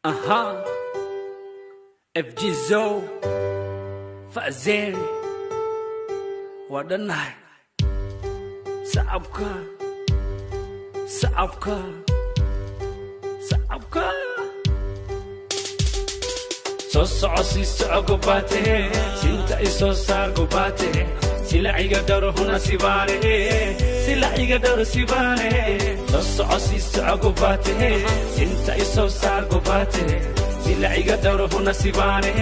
Aha, FG Zo, Fazen, Wadanai, Saabka, Saabka, Saabka. So saucy sagobate, Sinta is so sargobate, Sila igadaro huna sibane, Sila igadaro sibane. So saucy sagobate, Sinta is so sargobate, Sila igadaro huna sibane,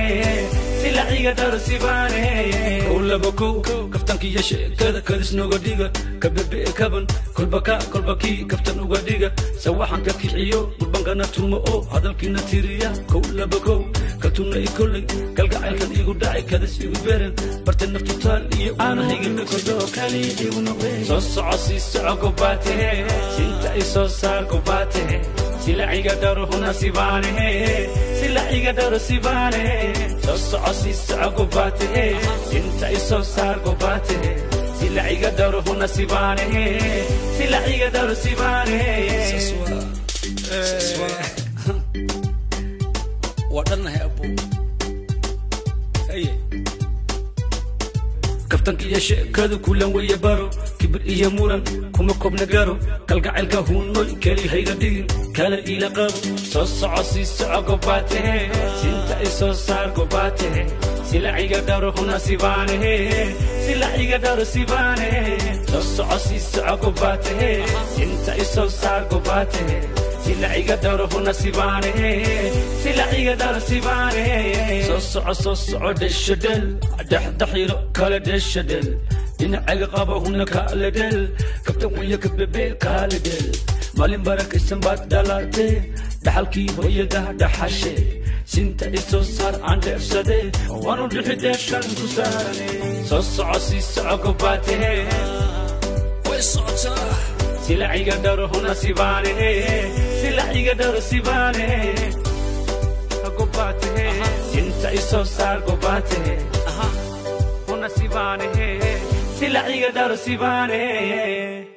Sila igadaro sibane. Kula bako, kaftan ki yashe, kada kadis no gadiga, kabebe kaban, kolbaki, kaftan ugadiga, sawahan kakiyo, bulbangana tumo o, hadal kinatiria, kula bako. كتونا يكلي كلقى عيلك يقول داعي كذا شيء بيرن برت النفط تالي أنا هيجي نكردو كلي ونبي صوص عصي سعقباته سنتا صوص سعقباته سلعي قدر هنا سبانه سلعي قدر سبانه صوص عصي سعقباته سنتا صوص سعقباته سلعي قدر هنا سبانه سلعي قدر سبانه Wadanai abu Aye Kaftanki yashe kadu kulan waya baro Kibir iya muran kuma kobna garo Kalgacaylka hunoy keli hayga digin Kala ila qabo Soo socosi socogobate Sinta isoo saargobate Silaciga daro huna sibane Silaciga daro sibane Soo socosi socogobate Sinta isoo saargobate Sila iga daro huna sibane, sila iga daro sibane. So deshadel, dahiro kala deshadel. Ina iga qaba huna kala del, kaptan wiya kabebe kala del. Malin barak isambad dalate, dahalki wiya dahashe. Sinta iso sar ande sade, wanu dihideshan kusane. So sagobate, we sota. Sila iga daro huna sibane, Sila iga daro sibane. Agobate, Sinta iso sargobate, huna sibane, Sila iga daro sibane.